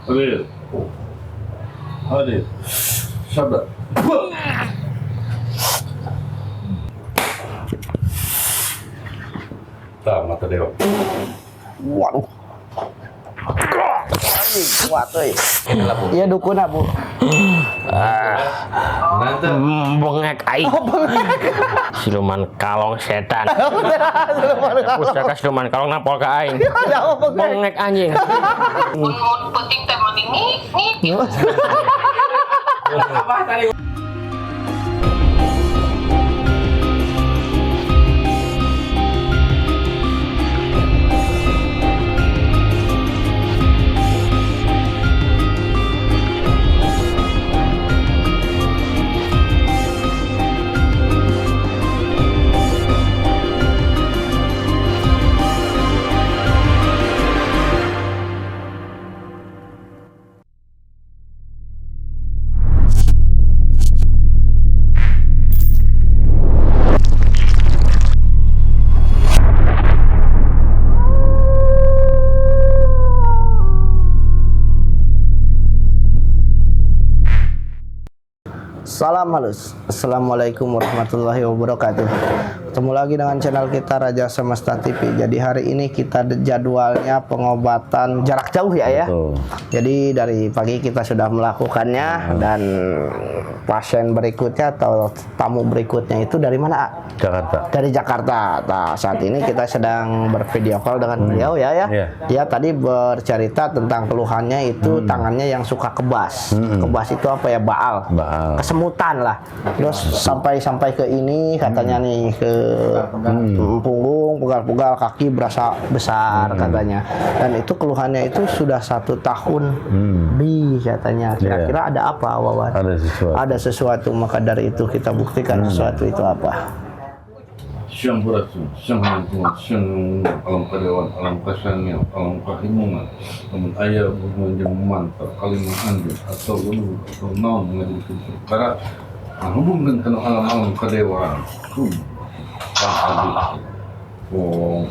Hadir. Hadir. Sabar. Tak mata dewa. Waduh. Kuat euy. Iya dukun Bu. Bengek aing. Siluman kalong setan. Pustaka siluman kalong napol ka aing. Bengek anjing. Mun penting teh mending nih. Apa tadi? Salam halus. Assalamualaikum warahmatullahi wabarakatuh. Ketemu lagi dengan channel kita Raja Semesta TV. Jadi hari ini kita jadwalnya pengobatan jarak jauh ya. Betul. Jadi dari pagi kita sudah melakukannya dan pasien berikutnya atau tamu berikutnya itu dari mana? Jakarta. Dari Jakarta. Nah, saat ini kita sedang bervideo call dengan beliau ya. Dia tadi bercerita tentang keluhannya itu tangannya yang suka kebas. Kebas itu apa ya? Baal. Kesemutan lah. Terus sampai ke ini katanya nih ke punggung, pegal-pegal, kaki berasa besar katanya. Dan itu keluhannya itu sudah 1 tahun lebih katanya. Kira-kira ada apa, Wawan? Ada sesuatu. Maka dari itu kita buktikan sesuatu itu apa. Syang beracun, syang hantungan, syang alam kadewan, alam kasangnya, alam kahimungan, namun ayah menjadi mantar, kalimah anjing, atau leluhur, atau naon menjadi perkara, menghubungkan ke alam kadewan, bang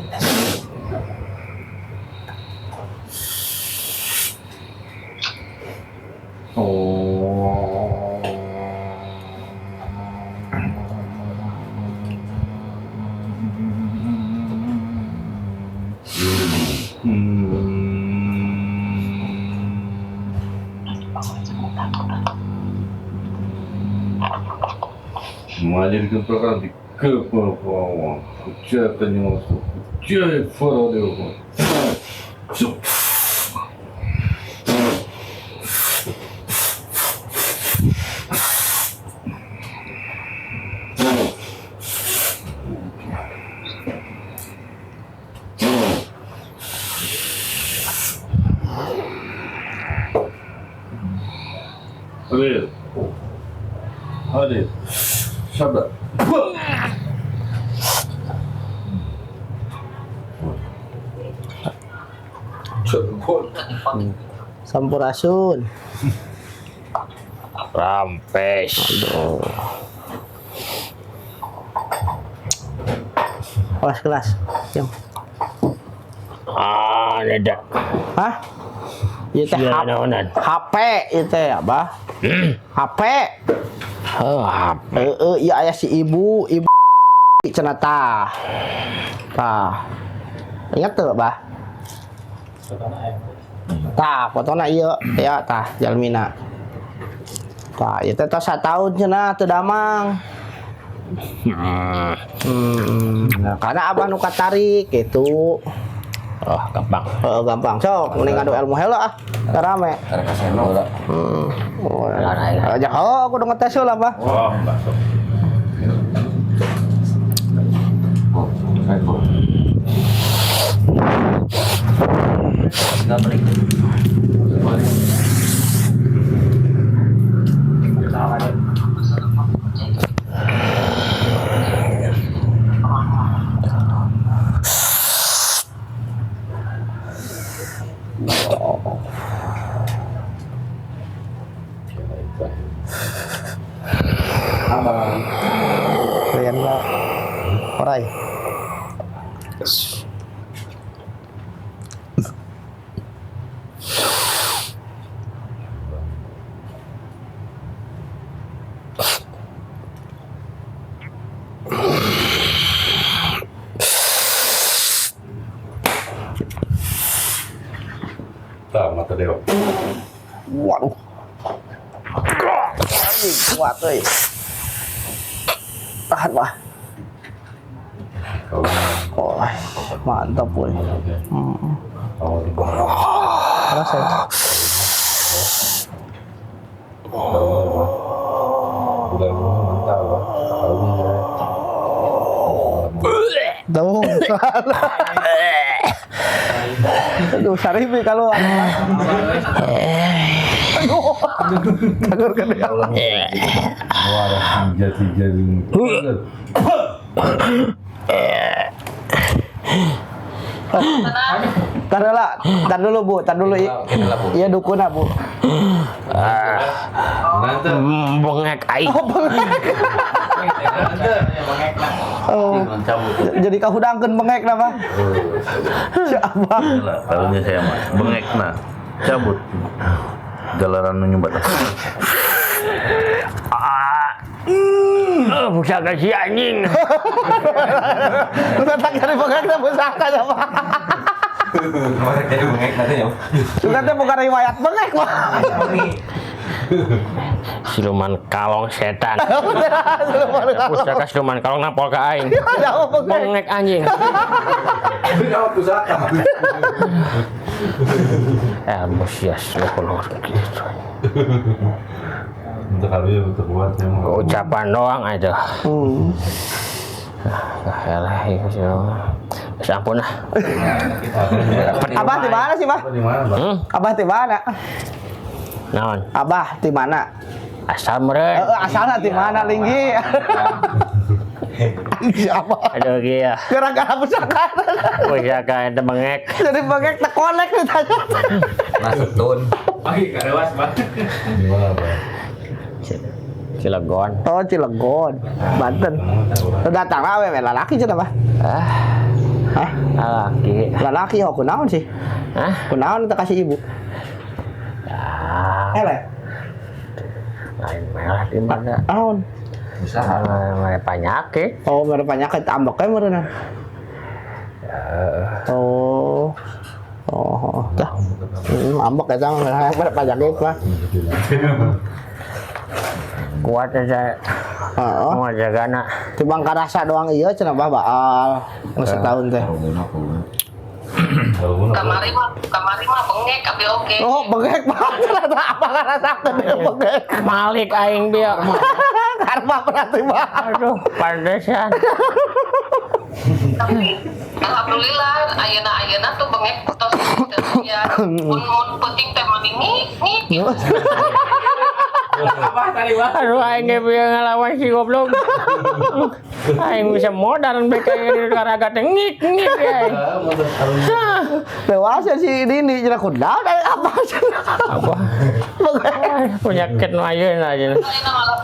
mengajarkan perkara di kepala kejahatan yang masuk kejahatan faradewa hadir. Hadir. Sabar. Sampurasun. Rampes. Aduh. Kelas. Yang. Ada. Hah? Ieu teh Sieu naonan? HP ieu teh apa? HP. Oh, HP. Iya aya si ibu cenah tah. Tah. Ingat tuh, Bah? Tah, fotona ieu ya tah jalmina. Tah, ieu teh tos 1 tahun cenah teu damang. Nah, karena abah nu katarik gitu. Oh, gampang. Gampang. Sok, mending adu ilmu heula ah. Rame. Ajak aku udah ngetes lah, Bah. Wah, bakso. Kalian lah. Orai. Padeo. Waduh. Anjing kuat euy. Tahan, Pak. Oh, mantap woy. Oh, di bawah. Rasa ya. Udah mantap lah. Tahu. Aduh, Saribi kalau aduh. Tagur kan ya. Wah, ada tiga ini. Tar dulu Bu, tar dulu. Iya dukun Bu. Nanti. Bengek aing. Oh, jadi kahudangkeun bengek na mah. Siapa? Tahunya saya mah bengek nah cabut jalanan nyumbat. Pusaka si anjing. Sudah tak dari bengek na pusaka ya Pak. Jadi bengek nanti ya. Sudah teh bukan riwayat bengek Pak. Siluman kalong setan. Pusaka siluman kalong napol ka aing. Bengek anjing. Jawab pusaka. Musias loh gitu. Untuk kali untuk buat yang Ucapan doang aja. Yalah, ya ampun lah. Abah di mana sih, Pak? di mana, Bang? Abah di mana? Naon? Abah di mana? Asal meren. Asalnya di mana, Linggi? Siapa? Aduh ya. Gara-gara pusaka. Pusaka itu bengek. Jadi bengek tak kolek ditanya. Nasutun. Di mana, Bang? Cilegon. Oh, Cilegon, Banten. Datang lah, we lalaki cina Pak. Hah? Laki. Lalaki oh kunaon sih? Hah? Kunaon kita kasih ibu? Ele. Lain merah di mana? Naon? Usaha. Mereka penyakit. Oh, mere penyakit ambeknya meureunan. Oh. Oh, tah. Ambek eta mah mere penyakit mah. Kuat aja. Heeh. Mau jagana. Tibang karasa doang ieu cenah baal. Geus setahun teh. Kamari mah bengek tapi oke. Oh, bengek banget ternyata apa ngarasakeun dia bengek. Malik aing dia. Karma berarti mah. Aduh, pantesan. Tapi alhamdulillah ayeuna tuh bengek tos ya. Mun penting teh mah nih. Aduh, aing ge bieu ngalawan si goblok. Aing bisa modal mereka di karaga tengik ya. Dewasa si ini cenah kunaon apa cenah. Apa? Penyakit nu ayeuna aja. Ayeuna malah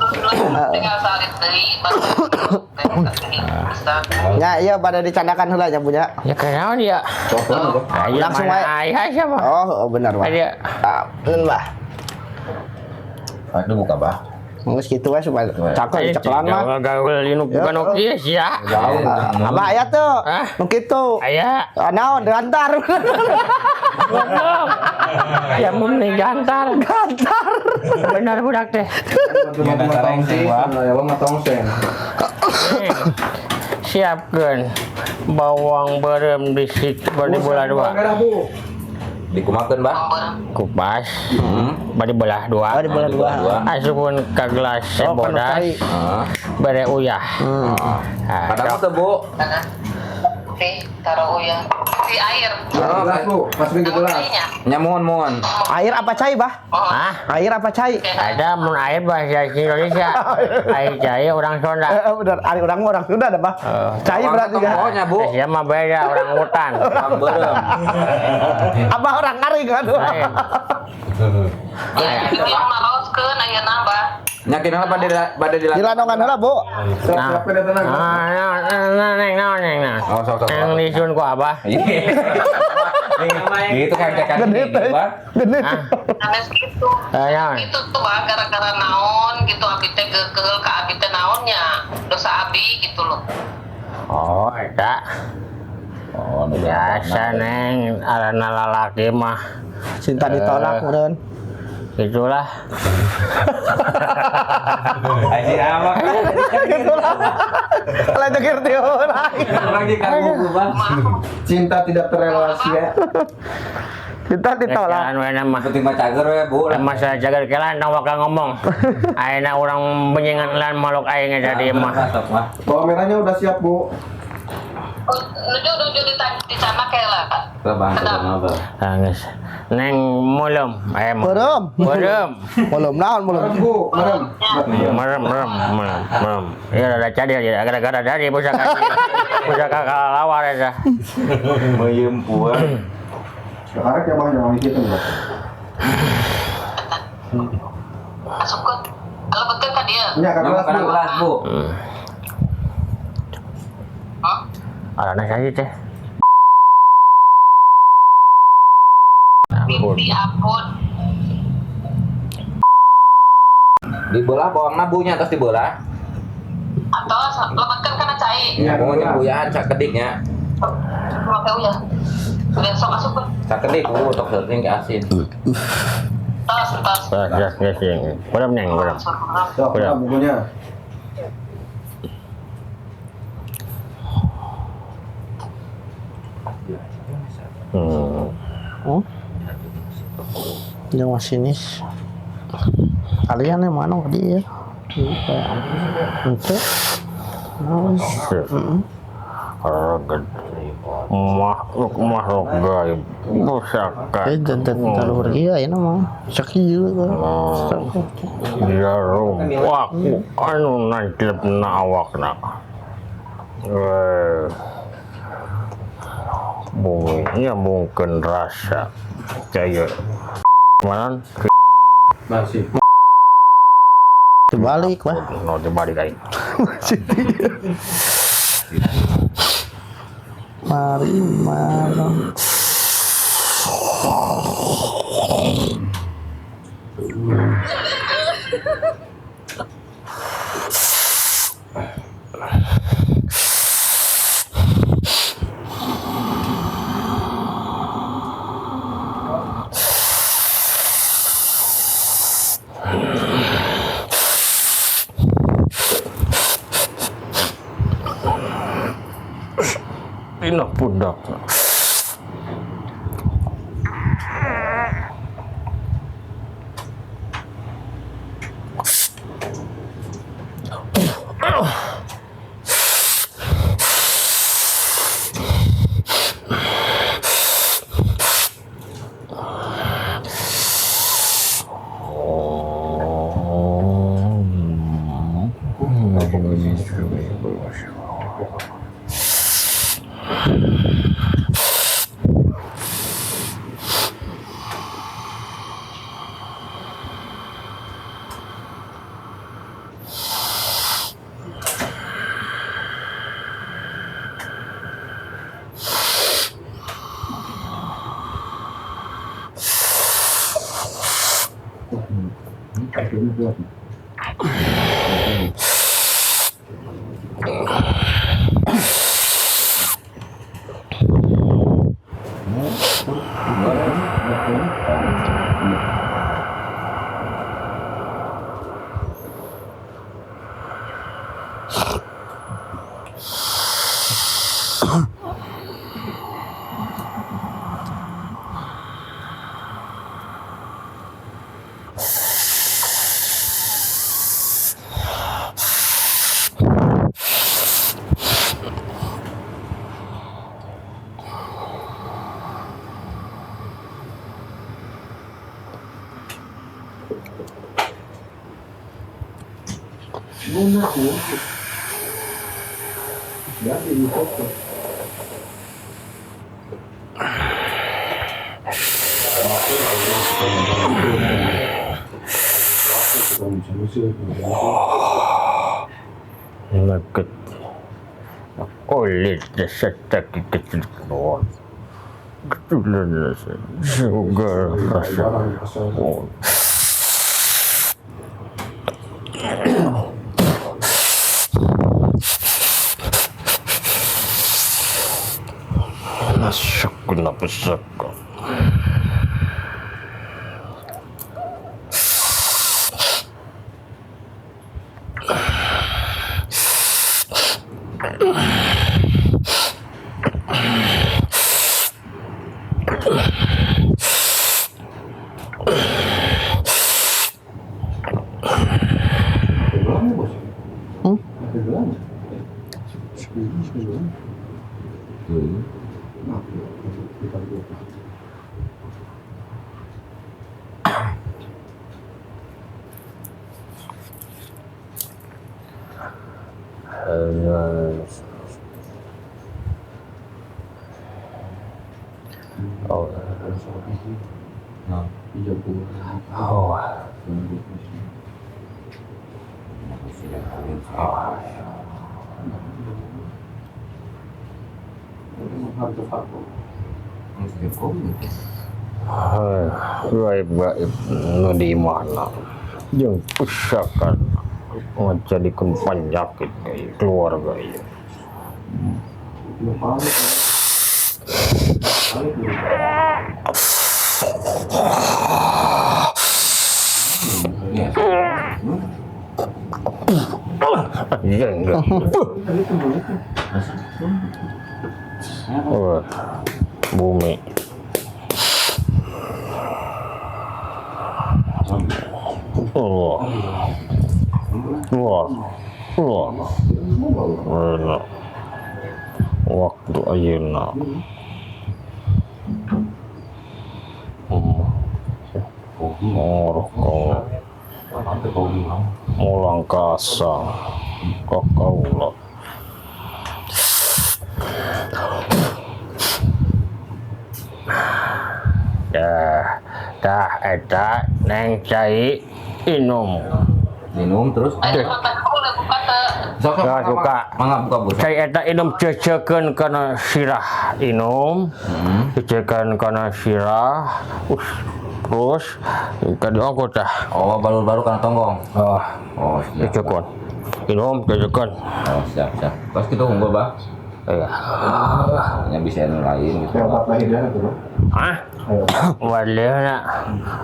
tinggal salit deui Ya, iya pada dicandakan heula nya punya. Ya kenaon ya? Ayo Langsung mana wae. ayah siapa? Oh, benar, Pak. Ada. Mbah. Itu buka bah. Ngus kitu we supaya cakep cekelan mah. Gaul ini bukan oke sih ya. Abah aya tuh. Hah? Nu kitu. Aya. Naon diantar. Goblok. Ya mau nih gantar. Gantar. Benar budak teh. Siapkan bawang berem disik badi bola dua. Dikumakeun bah. Kupas. Badi bola dua. Oh, di bola dua. Asupun ke gelas Oh, bodas. Bere uyah. Kadang teh Bu. taruh uyah di air. Pas minggu Nyamuan. Air apa cai, Bah? Hah? Air apa cai? Ada mun air bahasa Indonesia. Air cair orang Sunda. Benar, air orang mah orang Sunda dah, Bah. Cai berarti ya. Pokoknya Bu. Dia mah beda orang hutan. Berem. Abah orang Karing aduh. Lain. Ini yang maroskeun aya nambah. Nyakinna pada di Dilandongan heula, Bu. Neng. Oh, sok. Yang disun ku abah. Gitu kan tekan Genit. Genit. Sanes gitu. Naon? Itu tuh Bah, gara-gara naon gitu abi teh geugel ka abi teh naonnya. Dosa abi gitu loh. Oh, eta. Oh, Biasa neng, arana lalaki mah Cinta ditolak meureun. itulah. Anjir awak. Lah dekir teh lagi. Lagi kagum Bang. Cinta tidak terelasi ya. Cinta ditolak. Jalan we mah. Penting mah cager we, Bu. Masalah jaga kelan nang waka ngomong. Ayeuna urang benyengan lan maluk aing jadi mah. Bawang merahnya udah siap, Bu. Nuju di sana kayak lah. Bang, kenapa? Geus. Neng mulum, Belum. Belum naon belum. Bu, merem. merem. Ya ada jadi ya gara-gara dari pusaka kalawar ya. Meuyem puan. Sekarang ya Bang jangan gitu enggak. Masuk ke. Kalau betul kan dia. Nya ka kelas, Bu. Kelas, Bu. Arana saja teh. Ampun. Dibelah bawang nabunya terus dibelah. Atau lebatkan karena cair. Ya, pokoknya buyan sakediknya. Pakai uya. Udah sok masuk ke. Sakedik tok sering ke asin. Tas. Gas yang. Belum neng, belum. Sok, bukunya. Yang masinis. Kalian yang mana dia? Itu. Makhluk gaib pusaka Talur iya ini mah sakit juga jarum waku anu nancepna awakna bumi mungkin rasa caya mana Masih. dibalik wah no dibalik aing mari malam Ina budak. Nugget. Kulit setek ketelur. Ketulan sugar rasa. pesek. Gaib-gaib nu di mana yang usahakan menjadikan penyakit kayak keluarga ini. Bumi. Allah. Waktu ayeuna mulang kasa kakaula dah eta neng cai minum terus suka mangga buka bos. cai eta inum cecekeun kana sirah inum cecekeun kana sirah terus kadi ongko tah baru kana tonggong cecekeun inum cecekeun siap pas kita unggul bah iya nya bisa yang lain gitu waduh nak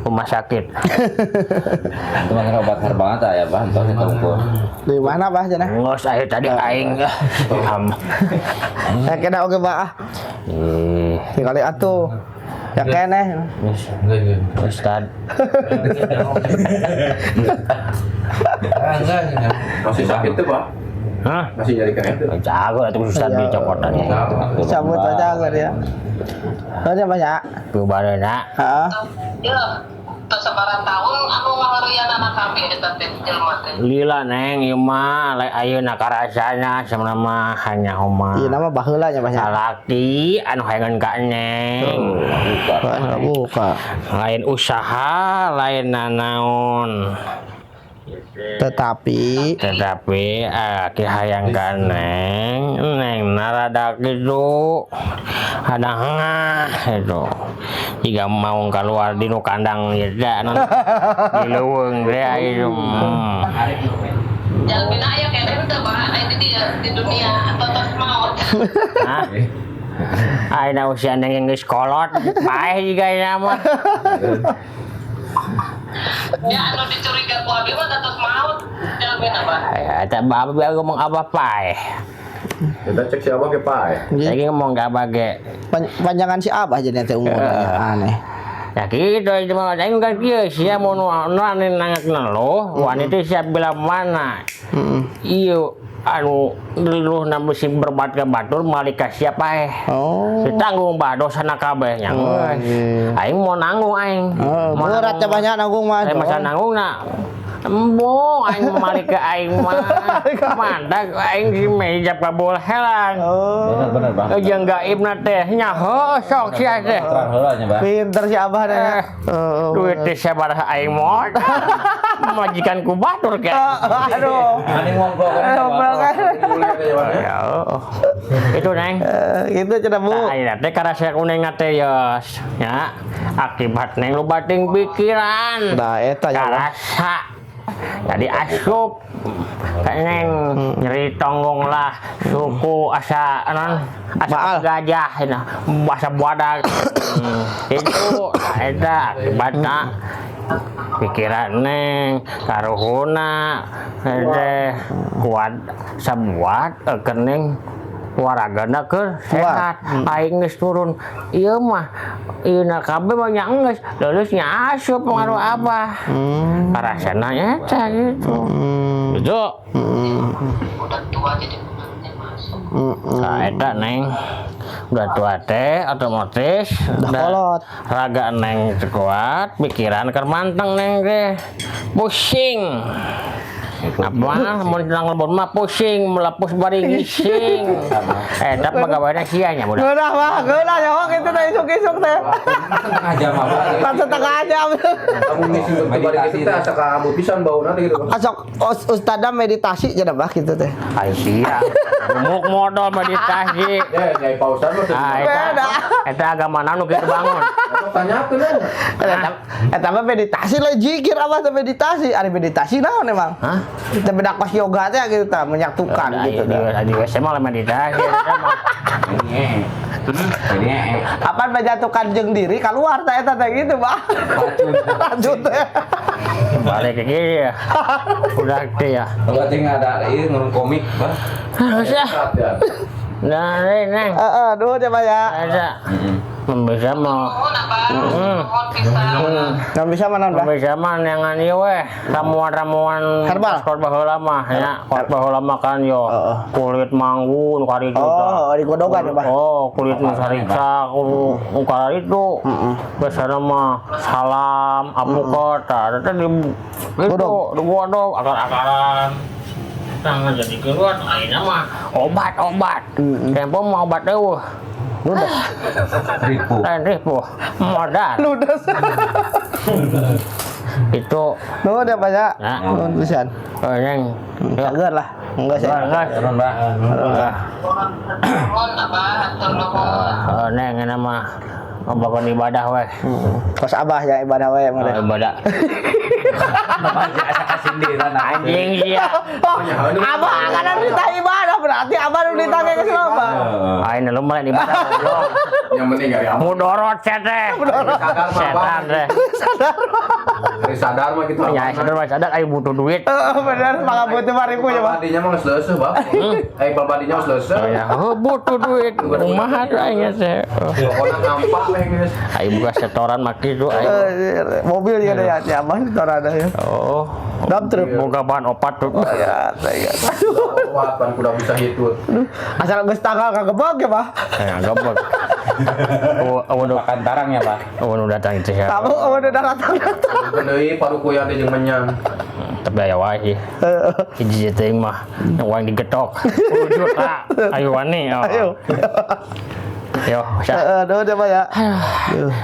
rumah sakit itu mah obat herbal ya bah entar kita unggul Di mana bah cenah? ngos aya tadi aing Saya kena oke bah. Tinggali atuh. Ya keneh. Ustad Masih sakit tuh, Pak? hah Masih nyari keren tuh? jago atuh Ustad di copotan Cabut aja ya. Ada banyak. tuh bareuna Heeh. Ya, tersebaran tahun anu ngaharian anak kami eta teh jelema teh. lila neng ieu mah lain ayeuna karasana sama mah hanya homa Iya nama baheula nya banyak. salaki anu hayangan ka neng Buka. lain usaha lain nanaon Tetapi ki hayang ka neng narada kitu ada itu jika mau keluar di nu kandang ya non di leuweung teh aya Jalmina aya keneh teh bah di dunia totos maut. Hah? Aina usia neng yang geus kolot, paeh jiga ieu mah. Ya anu dicuriga ku abi mah totos maut. Jalmina bah. Ya eta babe ngomong apa paeh. Kita cek siapa ke Pak? Lagi ngomong ka bage. Panjangan si Abah jadi teh umurnya aneh. Ya gitu itu mah aing kan kieu sia mun anu nangakna lo, wanita siap bila mana. Ieu anu dulu besi berbat ke batur malika siapa Oh. ditanggung bah dosana kabeh nya aing mau nanggung aing Berat ya banyak nanggung mah. masa nanggung na embong aing malika aing mah mandag aing si meja kabul helang bener bang jeung gaibna teh nya heuh sok sia teh terang heula nya bah Pinter si Abah dah. duit teh sabaraha aing mod majikan ku batur ge Aduh. aning ngongkol kan ya itu neng Itu cenah Bu. nah ini teh karasa kuning teh yos ya akibat neng lu bating pikiran Nah eta nya. karasa jadi asup neng nyeri tonggong lah suku asa Baal. gajah asa buadag itu eta baca pikiran neng karuhuna kuat sabuat kening waragana ke sehat aing geus turun ieu mah ieu kabeh banyak geus leuleusnya asup pengaruh apa karasana eta gitu itu Udah tua jadi benarnya masuk. nah eta neng udah tua teh otomatis kolot. raga neng kuat pikiran keur manteng neng teh pusing apa mun nang lebon mah pusing melepus bari ngising eta pagaweana sia nya budak Geunah mah, geunah nyawa kitu teh isuk-isuk teh. Setengah jam apa? Kan setengah jam. Kamu ngisi meditasi teh asa ka abu pisan bauna teh gitu. Asok ustadznya meditasi cenah bah kitu teh. ai sia gemuk modal meditasi Ya, nyai pausan mah eta agama nu kitu bangun tanyakeun. Eta mah meditasi lah zikir apa teh meditasi? Ari meditasi naon emang? hah Kita beda kos yoga teh gitu tah menyatukan gitu tah. di WC mah meditasi eta mah Apa menjatuhkan jeung diri keluar teh eta teh gitu, Bah. Lanjut teh. balik ke kieu ya udah teh ya Enggak ting ada ieu nurun komik, Bah. geus ya nah neng Aduh coba ya. ada bisa mau Mohon apa? Mohon pisang. Nggak bisa mana, Bah? bisa mah neangan ieu weh ramuan-ramuan Herbal? pas baheula mah nya pas baheula mah kan yo kulit manggu nu kari itu Oh, di godogan ya, Bah. oh kulit nu sariksa nu kari itu biasana mah salam apukot eta di itu Godog. di godog akar-akaran tangan jadi keluar ayeuna mah obat tempo mah obat eueuh Ludes. Ribu. lain ripuh modal Ludes. itu Nuhun ya, Pak ya. Nah. Nuhun pisan. neng Cager lah. Enggak sih. Turun, Bah. Mohon apa? Atur nuhun. neng ini mah bakon ibadah weh Kos Abah ya ibadah we mah. ibadah Asa kasindiran anjing sia Abah kan minta ibadah berarti Abah nu ditanya ke siapa? ayeuna lu mulai ibadah goblok Yang penting dari apa? mudorot teh setan teh Dari sadar mah gitu. ya sadar mah sadar ayo butuh duit Bener maka butuh 5.000 ya, Bah. Badinya mah geus leuseuh, Bah. Badinya geus leuseuh. ya butuh duit kumaha tuh aing teh Pokona nampak we geus. ayo buka setoran mah kitu ayo Mobil ya ada ya, Abah torada ya. oh Dam truk. boga bahan opat tuh Ya, ya. Wah, pan kuda bisa hitut. Asal geus tanggal kagebog ya, Bah. ya gabek awan Makan tarang ya, Pak. awan datang itu ya Kamu udah datang. Deui paruku yang jeung menyang. tapi aya wae sih hiji teh mah yang wae digetok wujud lah ayo wani Ayo. yo sa Aduh coba ya.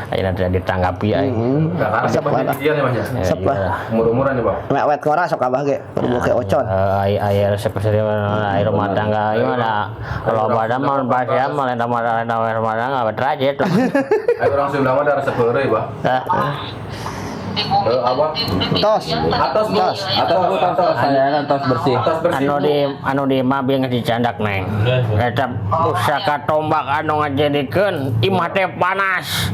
ayo nanti ditanggapi ayo Karena siapa yang dia nih, Mas ya? Sep lah. Umur-umuran ya, Pak. Mek wet kora sok Abah ge. Perlu ke ocon. air sepeseri air rumah tangga ieu mah kalau pada mah pas ya mah rumah tangga betrajet Ayo orang Sunda mah ada resep heureuy, Pak. Di bumi. Apa? Tos. Atos bersih. Atos bersih. anu di mabing dicandak neng eta pusaka tombak anu ngajadikeun imah teh panas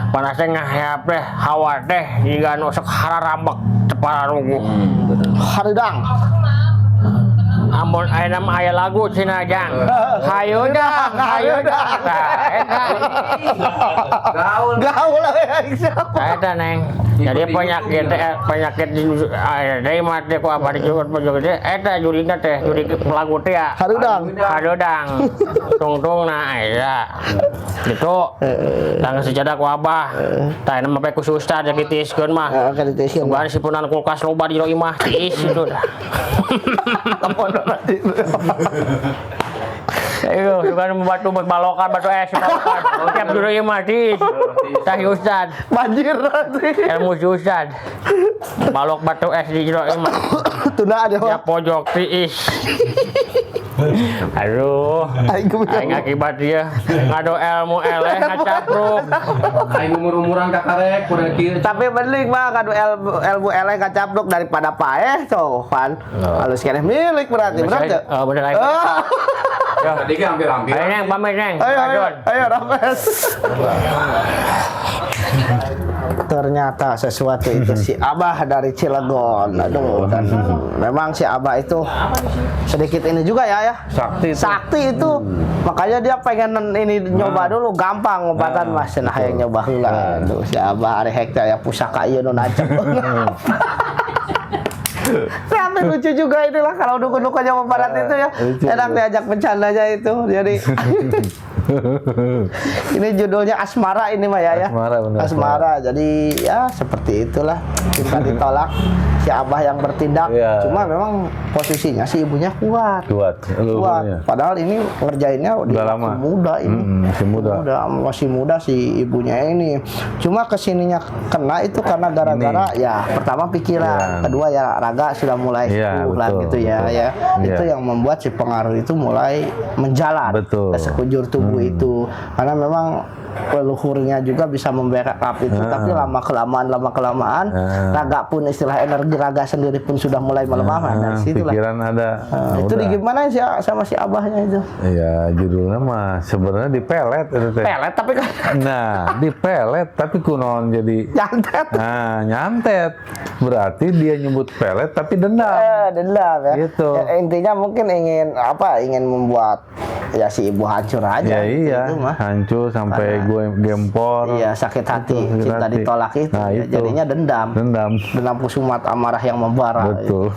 panasnya ngahap teh hawa teh jika anu sok hararambek cepara runguh Haridang. amun ayeuna mah aya lagu cenah jang hayu dang Gaul lah siapa? eta neng jadi penyakit dari mati ku abah dijurut teh eta jurina teh juri lagu teh ya harudang tungtungna eta gitu tangga sejadah ku abah tah mah pe ku ustad ditiskeun mah Akan ditesin. bukan sipunan kulkas loba di imah tiis itu dah ayo bukan batu balokan batu es balokan tiap dulu imah tiis tah ustad Banjir nanti. ilmu ustad balok batu es di jero imah Tuna ada. ya pojok tiis Aduh, aing akibat dia ngado ilmu eleh ngacapruk. Aing umur-umuran kakarek kurang kieu. Tapi mending mah kadu ilmu eleh kacapluk daripada paeh tuh kan. Halus keneh milik berarti bener. Oh, bener aing. Yo, Tadi kan hampir-hampir. ayo Neng, pamit Neng. Ayo Rames. Ternyata sesuatu itu si Abah dari Cilegon. Aduh, dan memang si Abah itu sedikit ini juga ya. Sakti itu. Makanya dia pengen ini nyoba dulu gampang ngobatan Mas. Nah yang nyoba heula. Aduh, si Abah ari hekta ya pusaka ieu nu nancep. Sampai lucu juga inilah kalau dukun-dukun yang barat itu ya. Enak diajak bercandanya itu. Jadi ini judulnya Asmara ini mah ya. Asmara. Jadi ya seperti itulah. Kita ditolak si Abah yang bertindak. Cuma memang posisinya si ibunya kuat. Padahal ini ngerjainnya udah lama. Muda ini. Masih muda si ibunya ini. Cuma kesininya kena itu karena gara-gara ya pertama pikiran, kedua ya raga sudah mulai lah gitu ya. Itu yang membuat si pengaruh itu mulai menjalar ke sekujur tubuh itu. Karena memang leluhurnya juga bisa membackup itu, tapi lama kelamaan raga pun istilah energi raga sendiri pun sudah mulai melemah. Dari situlah pikiran ada. Itu gimana sih sama si Abahnya itu? Ya judulnya mah sebenarnya dipelet itu teh. Pelet tapi kan. Nah, dipelet tapi kunon jadi nyantet. Nah, nyantet. Berarti dia nyebut pelet tapi dendam. Dendam ya. Gitu. Ya, intinya mungkin ingin membuat ya si ibu hancur aja. Ya iya, hancur sampai gue gempor. Iya, sakit hati, cinta ditolak itu. Nah, ya, itu. jadinya dendam kusumat amarah yang membara. Betul.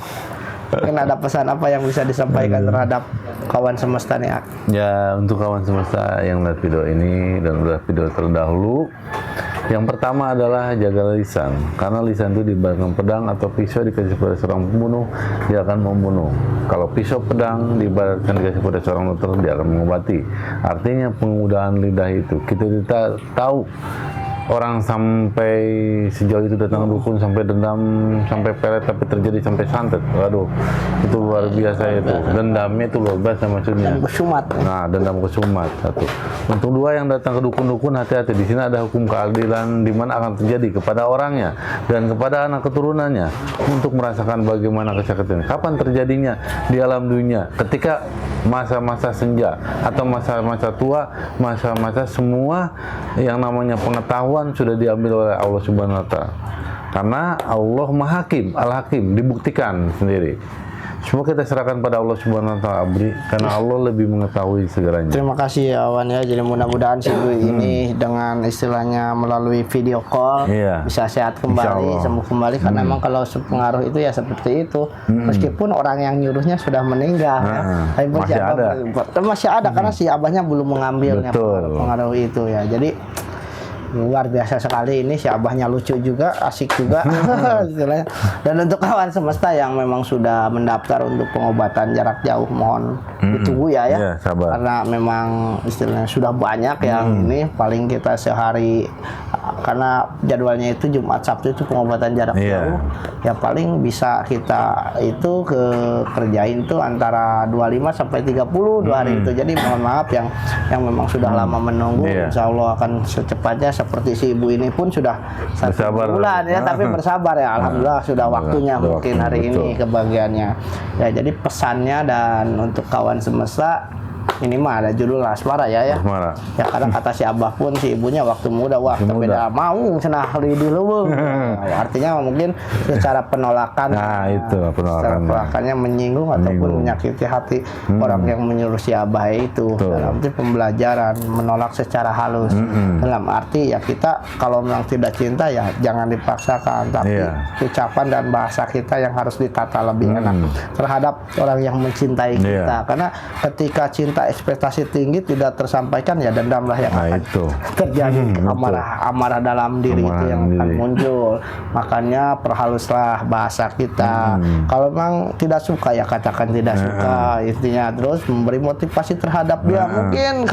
Mungkin ada pesan apa yang bisa disampaikan terhadap kawan semesta nih? Ya, untuk kawan semesta yang lihat video ini dan udah video terdahulu, yang pertama adalah jaga lisan, karena lisan itu diibaratkan pedang atau pisau dikasih pada seorang pembunuh, dia akan membunuh. Kalau pisau pedang diibaratkan dikasih pada seorang dokter, dia akan mengobati. Artinya penggunaan lidah itu, kita tahu orang sampai sejauh itu datang dukun sampai dendam, sampai pelet, tapi terjadi sampai santet. Waduh, itu luar biasa itu. Dendamnya itu luar biasa maksudnya. Kesumat. Nah, dendam kesumat satu. Untuk dua yang datang ke dukun-dukun, hati-hati. Di sini ada hukum keadilan di mana akan terjadi kepada orangnya dan kepada anak keturunannya untuk merasakan bagaimana kesakitan. Kapan terjadinya di alam dunia? Ketika masa-masa senja atau masa-masa tua, masa-masa semua yang namanya pengetahuan sudah diambil oleh Allah Subhanahu wa Ta'ala. Karena Allah Maha Hakim, Al-Hakim, dibuktikan sendiri. Semua kita serahkan pada Allah Subhanahu wa Ta'ala, karena Allah lebih mengetahui segalanya. Terima kasih ya Wan ya. Jadi mudah-mudahan si ibu ini dengan istilahnya melalui video call bisa sehat kembali, sembuh kembali, karena memang kalau pengaruh itu ya seperti itu. Meskipun orang yang nyuruhnya sudah meninggal tapi masih ada karena si Abahnya belum mengambilnya pengaruh itu ya. Jadi luar biasa sekali ini, si Abahnya lucu juga, asik juga. Dan untuk kawan semesta yang memang sudah mendaftar untuk pengobatan jarak jauh, mohon ditunggu ya. Sabar. Karena memang istilahnya sudah banyak yang ini, paling kita sehari, karena jadwalnya itu Jumat Sabtu itu pengobatan jarak jauh, ya paling bisa kita itu kerjain tuh antara 25 sampai 30 2 hari itu. Jadi mohon maaf yang memang sudah lama menunggu, insya Allah akan secepatnya. Seperti si ibu ini pun sudah 1 bulan ya, tapi bersabar ya, alhamdulillah sudah waktunya mungkin hari ini kebagiannya ya. Jadi pesannya dan untuk kawan semesta ini mah ada judul Asmara ya. Asmara. Ya kadang kata si Abah pun si ibunya waktu muda beda mau cenah di leuweung. Artinya mungkin secara penolakan. Nah, itu penolakannya menyinggung ataupun menyakiti hati orang yang menyuruh si Abah itu. Dalam arti pembelajaran, menolak secara halus. Dalam arti ya kita kalau memang tidak cinta ya jangan dipaksakan, tapi ucapan dan bahasa kita yang harus ditata lebih enak terhadap orang yang mencintai kita. Karena ketika cinta ekspektasi tinggi tidak tersampaikan, ya dendam lah yang akan itu. terjadi. Amarah dalam diri itu yang akan muncul. Makanya perhaluslah bahasa kita. Kalau memang tidak suka ya katakan tidak suka, intinya terus memberi motivasi terhadap dia. Mungkin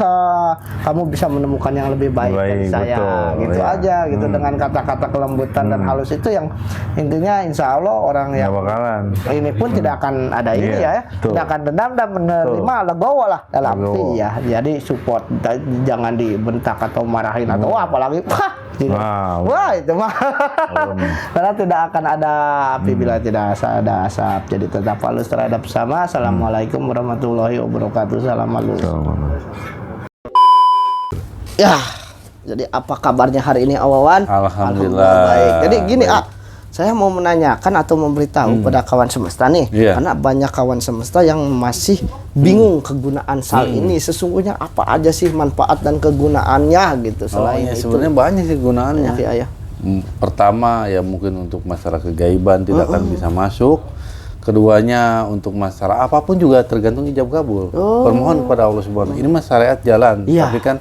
kamu bisa menemukan yang lebih baik dari saya, betul, gitu ya. aja gitu, dengan kata-kata kelembutan dan halus itu yang intinya insya Allah orang yang bakalan ini pun tidak akan ada ini ya, betul. tidak akan dendam dan menerima legowo lah dalam arti ya. Jadi support, jangan dibentak atau marahin atau apalagi gitu. Wah itu mah karena tidak akan ada api bila tidak ada asap. Jadi tetap halus terhadap sesama. Assalamualaikum warahmatullahi wabarakatuh. Salam halus. Ya, jadi apa kabarnya hari ini Awawan? Alhamdulillah. Baik. Jadi gini saya mau menanyakan atau memberitahu pada kawan semesta nih, karena banyak kawan semesta yang masih bingung kegunaan sal ini. Sesungguhnya apa aja sih manfaat dan kegunaannya gitu selain itu? Sebenarnya banyak sih gunaannya. Ya. Pertama ya mungkin untuk masalah kegaiban tidak akan bisa masuk. Keduanya untuk masalah apapun juga tergantung ijab kabul. Permohon kepada Allah Subhanahu. Ini mas syariat jalan, tapi kan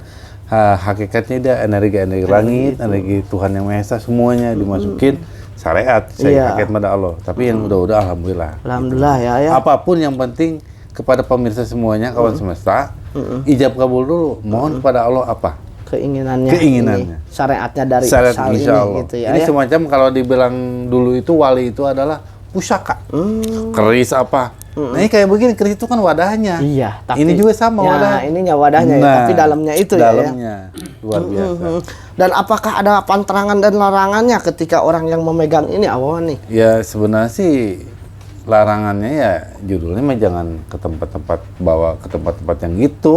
hakikatnya dia energi langit, energi Tuhan yang Maha Esa, semuanya dimasukin syariat. Saya hakikat pada Allah. Tapi yang udah alhamdulillah. Alhamdulillah ya. Apapun yang penting kepada pemirsa semuanya, kawan semesta, ijab kabul dulu. Mohon kepada Allah apa? Keinginannya. Keinginannya. Syariatnya dari syariat sal ini gitu ya. Ini semacam kalau dibilang dulu itu wali itu adalah pusaka. Keris apa? Nah ini kayak begini, keris itu kan wadahnya. Iya, tapi ini juga sama wadahnya. Ininya wadahnya ya, tapi dalamnya itu dalamnya, luar biasa. Dan apakah ada pantangan dan larangannya ketika orang yang memegang ini Awawan nih? Ya sebenarnya sih larangannya ya judulnya mah jangan ke tempat-tempat, bawa ke tempat-tempat yang gitu.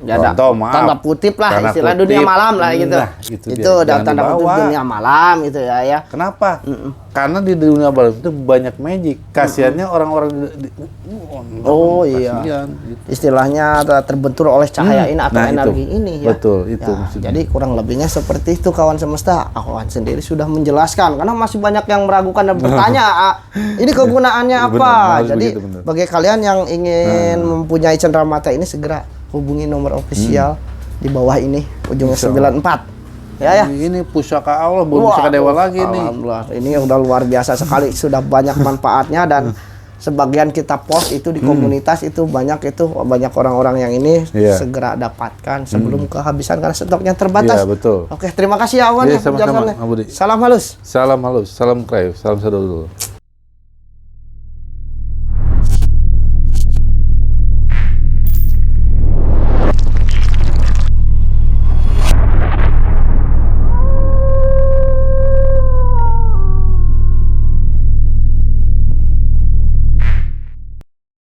Ya contoh, maaf, tanda kutip lah, istilah dunia malam lah gitu. Nah, itu udah tanda kutip dunia malam gitu ya. Kenapa? Karena di dunia malam itu banyak magic. Kasiannya orang-orang iya. Kasian, gitu. Istilahnya terbentur oleh cahaya ini atau energi ini ya. Betul, itu ya, jadi kurang lebihnya seperti itu kawan semesta. Awan sendiri sudah menjelaskan karena masih banyak yang meragukan dan bertanya, ini kegunaannya apa? Jadi bagi kalian yang ingin mempunyai cenderamata ini segera hubungi nomor ofisial di bawah ini ujungnya 94 ya. Ini pusaka Allah, bukan pusaka dewa lagi nih. Alhamdulillah, ini udah luar biasa sekali, sudah banyak manfaatnya dan sebagian kita post itu di komunitas itu banyak orang-orang yang ini segera dapatkan sebelum kehabisan karena stoknya terbatas. Betul. Oke, terima kasih ya Awan ya penjelasannya. Salam halus. Salam halus, salam kreif, salam sadul.